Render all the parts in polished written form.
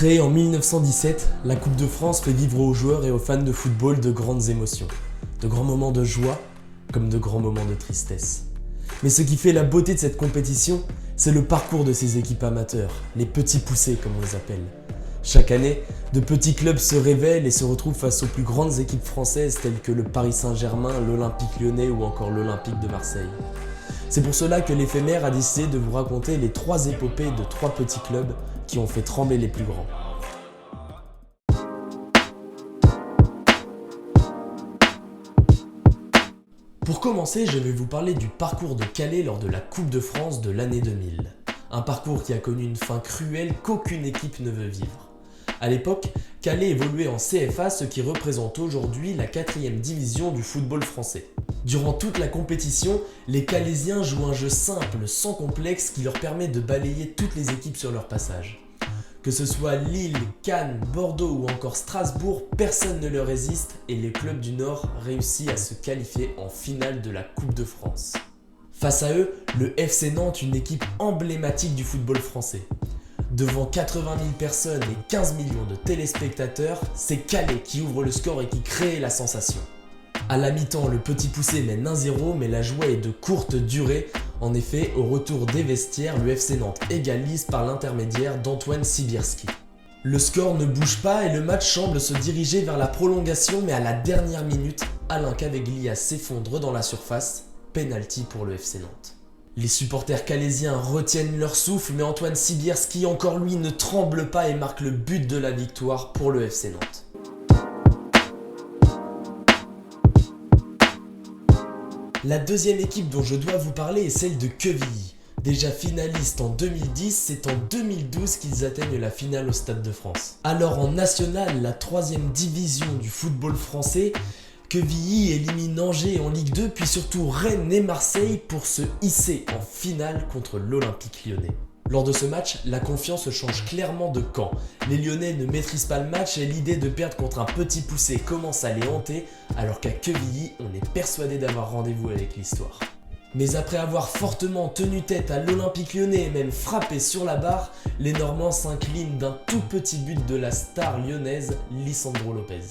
Créée en 1917, la Coupe de France fait vivre aux joueurs et aux fans de football de grandes émotions. De grands moments de joie, comme de grands moments de tristesse. Mais ce qui fait la beauté de cette compétition, c'est le parcours de ces équipes amateurs, les petits poussés comme on les appelle. Chaque année, de petits clubs se révèlent et se retrouvent face aux plus grandes équipes françaises telles que le Paris Saint-Germain, l'Olympique Lyonnais ou encore l'Olympique de Marseille. C'est pour cela que l'éphémère a décidé de vous raconter les 3 épopées de 3 petits clubs qui ont fait trembler les plus grands. Pour commencer, je vais vous parler du parcours de Calais lors de la Coupe de France de l'année 2000. Un parcours qui a connu une fin cruelle qu'aucune équipe ne veut vivre. A l'époque, Calais évoluait en CFA, ce qui représente aujourd'hui la 4e division du football français. Durant toute la compétition, les Calaisiens jouent un jeu simple, sans complexe, qui leur permet de balayer toutes les équipes sur leur passage. Que ce soit Lille, Cannes, Bordeaux ou encore Strasbourg, personne ne leur résiste et les clubs du Nord réussissent à se qualifier en finale de la Coupe de France. Face à eux, le FC Nantes, une équipe emblématique du football français. Devant 80 000 personnes et 15 millions de téléspectateurs, c'est Calais qui ouvre le score et qui crée la sensation. À la mi-temps, le petit poussé mène 1-0, mais la joie est de courte durée. En effet, au retour des vestiaires, le FC Nantes égalise par l'intermédiaire d'Antoine Sibierski. Le score ne bouge pas et le match semble se diriger vers la prolongation, mais à la dernière minute, Alain Caveglia s'effondre dans la surface. Penalty pour le FC Nantes. Les supporters calaisiens retiennent leur souffle, mais Antoine Sibierski, encore lui, ne tremble pas et marque le but de la victoire pour le FC Nantes. La deuxième équipe dont je dois vous parler est celle de Quevilly. Déjà finaliste en 2010, c'est en 2012 qu'ils atteignent la finale au Stade de France. Alors en national, la 3e division du football français, Quevilly élimine Angers en Ligue 2, puis surtout Rennes et Marseille pour se hisser en finale contre l'Olympique Lyonnais. Lors de ce match, la confiance change clairement de camp. Les Lyonnais ne maîtrisent pas le match et l'idée de perdre contre un petit poussé commence à les hanter, alors qu'à Quevilly, on est persuadé d'avoir rendez-vous avec l'histoire. Mais après avoir fortement tenu tête à l'Olympique Lyonnais et même frappé sur la barre, les Normands s'inclinent d'un tout petit but de la star lyonnaise Lisandro Lopez.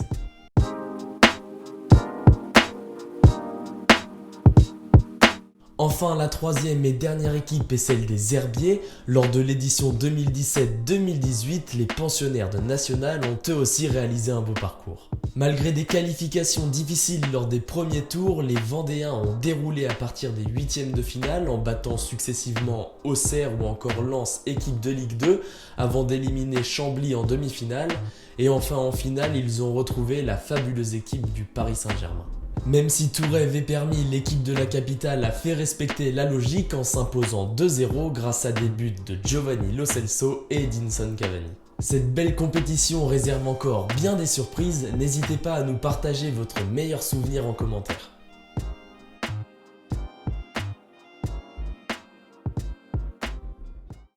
Enfin, la 3e et dernière équipe est celle des Herbiers. Lors de l'édition 2017-2018, les pensionnaires de National ont eux aussi réalisé un beau parcours. Malgré des qualifications difficiles lors des premiers tours, les Vendéens ont déroulé à partir des 8e de finale en battant successivement Auxerre ou encore Lens, équipe de Ligue 2, avant d'éliminer Chambly en demi-finale. Et enfin en finale, ils ont retrouvé la fabuleuse équipe du Paris Saint-Germain. Même si tout rêve est permis, l'équipe de la capitale a fait respecter la logique en s'imposant 2-0 grâce à des buts de Giovanni Lo Celso et Edinson Cavani. Cette belle compétition réserve encore bien des surprises, n'hésitez pas à nous partager votre meilleur souvenir en commentaire.